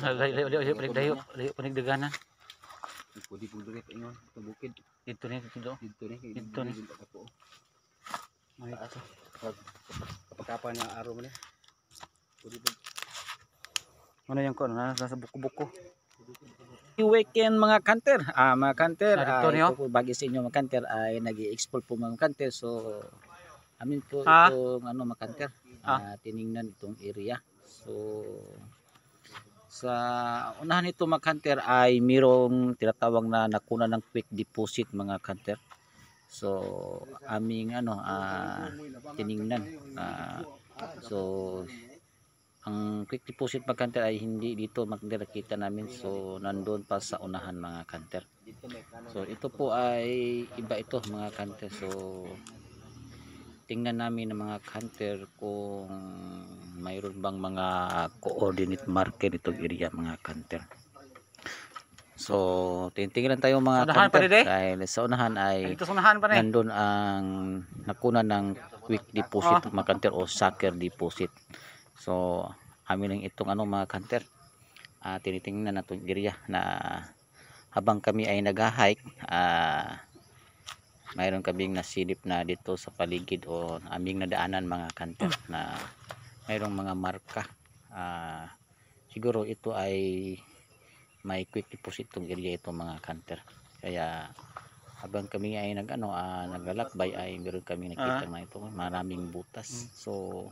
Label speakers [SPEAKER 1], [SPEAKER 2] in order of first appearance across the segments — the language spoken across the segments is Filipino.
[SPEAKER 1] layo panigdaganan.
[SPEAKER 2] Pwede po dire pa ingon sa bukid.
[SPEAKER 1] Dito ni dito. Dito ni. Ay ito.
[SPEAKER 2] Kapakapan nga araw man eh. Pwede po.
[SPEAKER 1] Ano yung kono nasa buko-buko.
[SPEAKER 3] Weekend mga kanter. Mga kanter,
[SPEAKER 1] ito
[SPEAKER 3] po bagi sa inyo mga kanter ay nag-i-explore po mga kanter. So amin po itong mga kanter. Tiningnan itong area. So sa unahan nito mga kanter ay mayroong tinatawag na nakuna ng quick deposit mga kanter. So aming tiningnan. So ang quick deposit mga kanter ay hindi dito makikita namin. So nandoon pa sa unahan mga kanter. So ito po ay iba ito mga kanter. So tingnan namin ng mga kanter kung mayroon bang mga coordinate marker itong area mga kanter. So tingnan tayo mga kanter dahil sa unahan ay nandun ang nakuna ng quick deposit mga kanter o sucker deposit. So amin lang itong mga kanter. Tinitingnan natin yung area na habang kami ay nag-hike, mayroon kaming nasilip na dito sa paligid o aming nadaanan mga kanter na mayroong mga marka. Siguro ito ay may quick deposit itong area ito mga kanter. Kaya habang kami ay naglalakbay ay meron kami nakita na ito maraming butas. So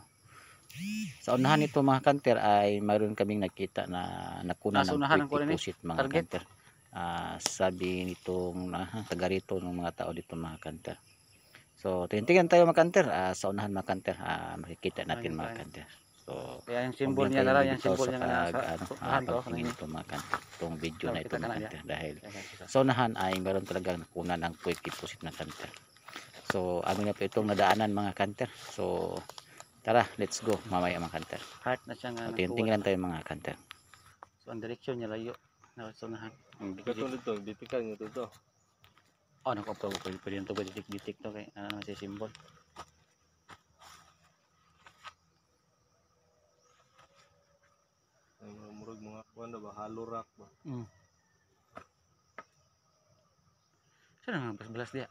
[SPEAKER 3] sa unahan nito mga kanter ay mayroon kaming nakita na nakuna ng quick deposit mga kanter. Sabi nitong taga rito ng mga tao dito mga kanter. So tingnan tayo mga kanter. Sa unahan mga kanter makikita natin mga kanter. So
[SPEAKER 1] kaya yung symbol niya na yung symbol niya na
[SPEAKER 3] pagtingin ito mga kanter. Itong video na ito mga kanter dahil sa unahan ay mayroon talagang nakuna ng quick deposit mga kanter. So amin na po itong nadaanan mga kanter. So tara, let's go mamaya mga kanter.
[SPEAKER 1] Heart na siya nga.
[SPEAKER 3] Tingnan tayo mga kanter.
[SPEAKER 1] So ang direksyon niya layo. Nasunahan.
[SPEAKER 2] Katulad to, ditikan nyo to.
[SPEAKER 1] Pwede ito ditik to kay si symbol.
[SPEAKER 2] Ay murag mga kuan ba hollow rock ba.
[SPEAKER 1] Saan nga belas dia?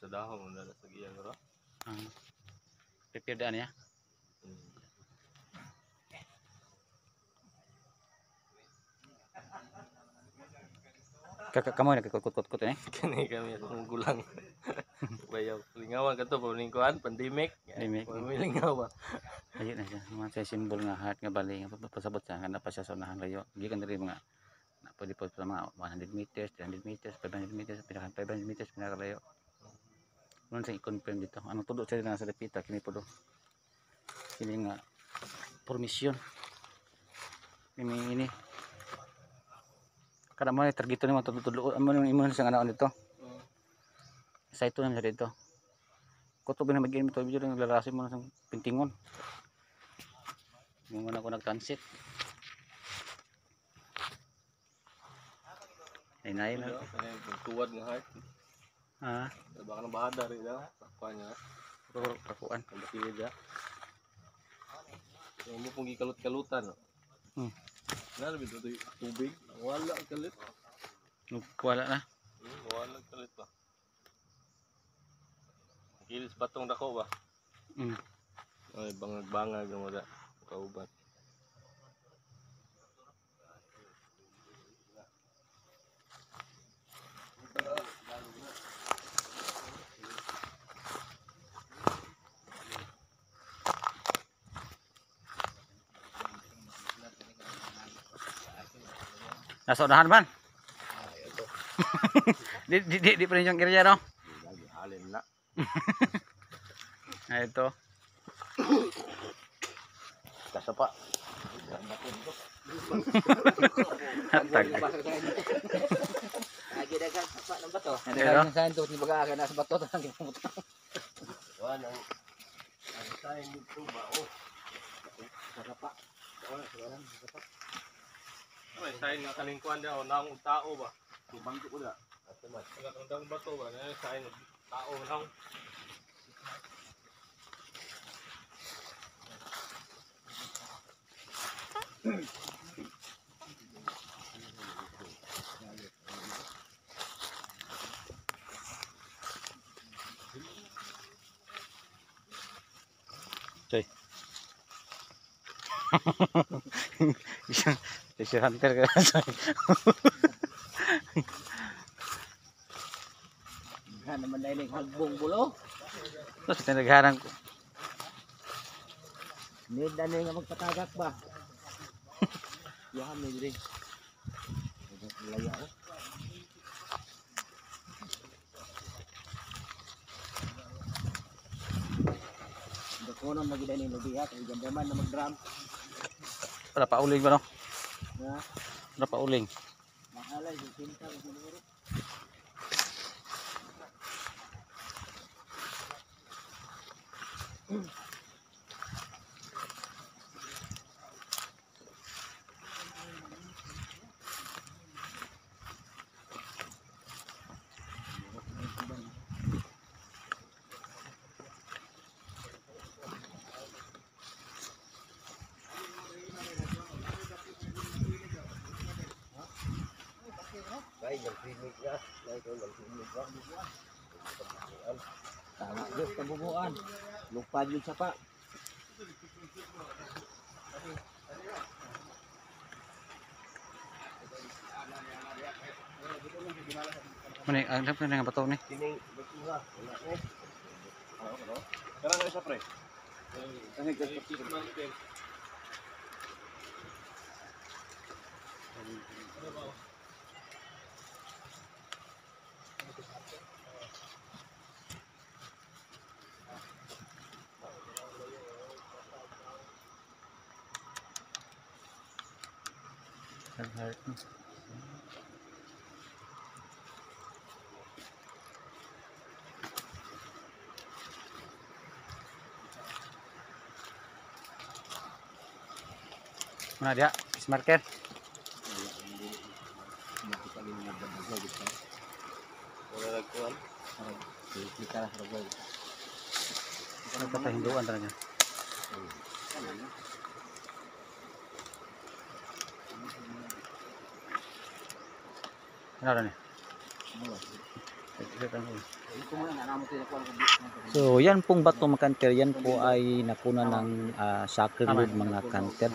[SPEAKER 2] Sa dahon na sa iyang ra.
[SPEAKER 1] Prepare daan ya. Kamu nagkukut-kut eh.
[SPEAKER 2] Kani kami ang gulang. Bayaw lingawan kadto paningkuan pandemic. Lingaw ba.
[SPEAKER 1] Ayun na siya. Mga sa symbol nga heart nga bali nga pasabot sa kana pa siya sa unahan layo. Gikan diri mga pwede po sa mga 100 meters, 300 meters, 500 meters, pinaka 500 meters pinakalayo. Nun sa i-confirm dito. Anong tudo sa nasa dapita kini po do. Kini nga permission. Ini kada mo targeto ni matutudlo amo nang imo sa anak nito. Sa ito na dito. Kuto ba na mag-game ito video lang lalasin mo sa pintingon. Mo na ko nag-transit. Ay na.
[SPEAKER 2] Tuwad nga heart. Baka nang bahada rin daw. Kuan niya.
[SPEAKER 1] Kakuan.
[SPEAKER 2] Ang bakilid ya. Mo pong gikalot-kalutan. Nalabi ito tubig. Wala ang kalit.
[SPEAKER 1] Wala na.
[SPEAKER 2] Wala ang kalit pa. Kilis batong dako ba? Ay bangag-bangag ng mga kauban.
[SPEAKER 1] Nasa unahan man. Di pa rin yung area no?
[SPEAKER 2] Halin na.
[SPEAKER 1] Ito.
[SPEAKER 2] Kasa pa.
[SPEAKER 1] Tag.
[SPEAKER 3] Lagi dagang pa ng bato.
[SPEAKER 1] Ano
[SPEAKER 3] sa ito ni baga ka nasa bato tang giputo.
[SPEAKER 2] Wala ang sign dito ba Kasa pa. Wala kasa pa. Ay sign nga kalingkuan daw nang tao ba? Tubang ko da. Atmas. Ang bato ba na sign tao nang
[SPEAKER 1] Treasure hunter ka.
[SPEAKER 2] Nga naman na yung hagbong bulo.
[SPEAKER 1] Tapos tinagharang ko.
[SPEAKER 2] Need na nga magpatagak ba? Yahan mo rin. Laya oh. Dako na magida ni lubiha kay gandaman na mag-drum.
[SPEAKER 1] Wala pa uling ba no?
[SPEAKER 2] Na,
[SPEAKER 1] Wala pa uling.
[SPEAKER 2] mahalay yung tinta ko siguro. Ay, nagpinig na. Ay, ito, nagpinig na. Tama, Diyos, kabubuan. Lupad yun sa pa.
[SPEAKER 1] Muni, ang dapat na nga bato ni.
[SPEAKER 2] Kining, batuha. Wala eh. Karang na isa, pre. Tangi ka sa
[SPEAKER 1] Mana dia? Fish marker.
[SPEAKER 2] wala nagkuhan. Kita lah, Roboy.
[SPEAKER 1] Ano pa sa Hinduan talaga? Ano ni?
[SPEAKER 3] So yan pong bato mga kanter, yan po ay nakuna ng sacred load mga kanter.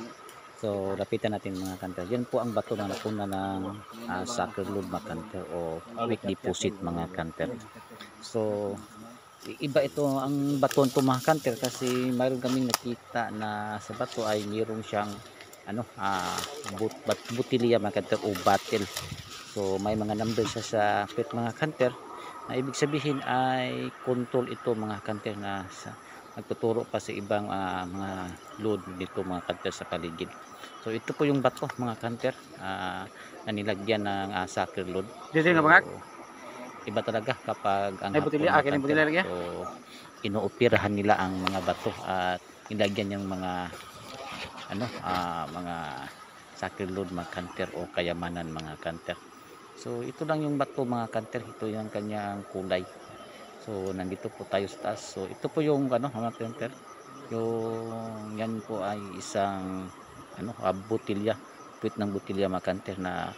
[SPEAKER 3] So lapitan natin mga kanter. Yan po ang bato na nakuna ng sacred load mga kanter o quick deposit mga kanter. So iba ito ang bato nito mga kanter kasi mayroon kaming nakita na sa bato ay mayroon siyang butilya mga kanter o battle. So may mga number siya sa pit mga kanter na ibig sabihin ay control ito mga kanter na nagtuturo pa sa ibang mga load dito mga kanter sa paligid. So ito po yung bato mga kanter na nilagyan ng sacred load.
[SPEAKER 1] Dito nga bangak.
[SPEAKER 3] Iba talaga kapag ang
[SPEAKER 1] Ay butilya, akin yung butilya lagi.
[SPEAKER 3] so inuoperahan nila ang mga bato at nilagyan yung mga mga sacred load mga kanter o kayamanan mga kanter. So ito lang yung bato mga kanter, ito yung kanyang kulay. So nandito po tayo sa taas. So ito po yung mga kanter, yung yan po ay isang butilya, puwit ng butilya mga kanter na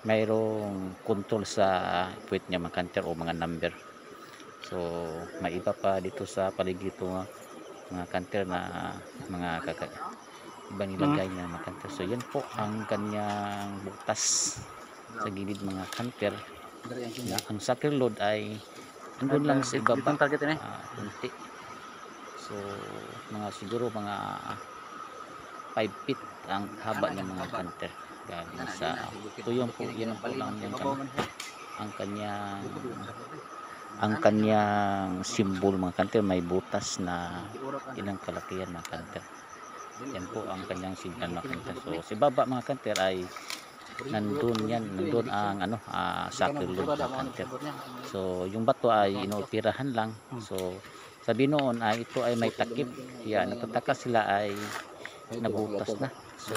[SPEAKER 3] mayroong control sa puwit niya mga kanter o mga number. So may iba pa dito sa paligid ito mga kanter na mga iba nilagay na mga kanter. So yan po ang kanyang butas sa gilid mga kanter. Ang sacred load ay andun lang sa ibaba,
[SPEAKER 1] Itong target ini.
[SPEAKER 3] kunti. So siguro mga 5 feet ang haba ng mga kanter galing sa ito yung po, yan po lang yung ang kanyang symbol mga kanter, may butas na ilang kalakihan mga kanter. Yan po ang kanyang signal mga kanter. So si baba mga kanter ay nandun ang sacred load mga kanter. So yung bato ay inooperahan lang. So sabi noon ay ito ay may takip. Yan, natataka sila ay nabutas na. So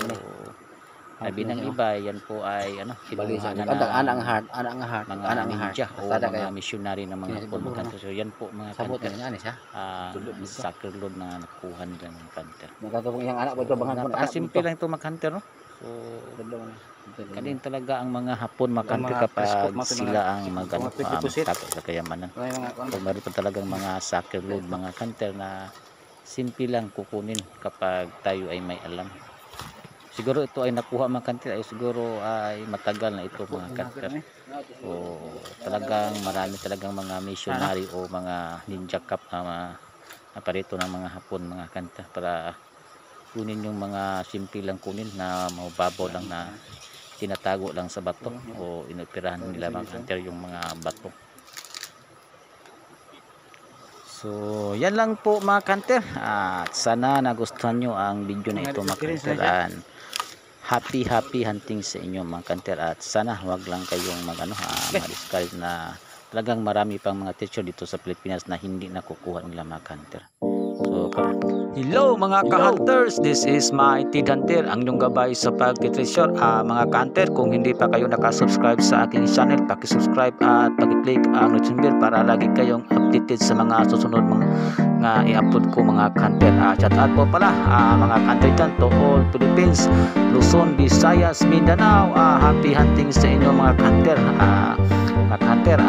[SPEAKER 3] sabi ng iba, yan po ay kinuha na mga ninja o mga missionary na mga hapon mga kanter. So yan po mga kanter, sacred load na nakuha nila ng kanter. Napakasimple lang ito mga kanter, no? So kanin talaga ang mga hapon mga kanter kapag sila ang magtago sa kayamanan. So meron pa talagang mga sacred load mga kanter na simple lang kukunin kapag tayo ay may alam. siguro ito ay nakuha mga kanter ay siguro ay matagal na ito mga kanter. So talagang marami talagang mga missionary o mga ninja cup na parito ng mga Hapon mga kanter para kunin yung mga simple lang kunin na mababaw lang na tinatago lang sa bato o inoperahan nila mga kanter yung mga bato. So yan lang po mga kanter, at sana nagustuhan nyo ang video na ito mga kanter. Happy hunting sa inyo mga kanter, at sana wag lang kayong ma-discourage na talagang marami pang mga teacher dito sa Pilipinas na hindi nakukuha nila mga kanter. So hello mga ka-hunters, this is my Tid Hunter, ang inyong gabay sa pag-treasure. Mga ka-hunter, kung hindi pa kayo nakasubscribe sa aking channel, paki-subscribe at paki-click ang notification bell para lagi kayong updated sa mga susunod mga i-upload ko mga ka-hunter. Shout out po pala mga ka-hunter dyan to all Philippines, Luzon, Visayas, Mindanao. Happy hunting sa inyo mga ka-hunter. Mga ka-hunter,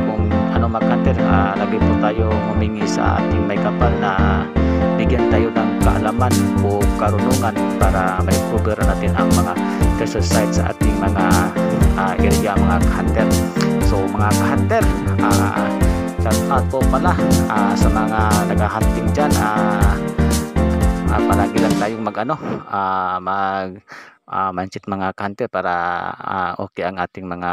[SPEAKER 3] kung ano mga ka-hunter, lagi po tayo humingi sa ating may kapal na bigyan tayo ng kaalaman o karunungan para ma-improve natin ang mga treasure sites sa ating mga area mga ka-hunter. So mga ka-hunter, shout out po pala sa mga nag-hunting dyan. Palagi lang tayong mindset mga ka-hunter para okay ang ating mga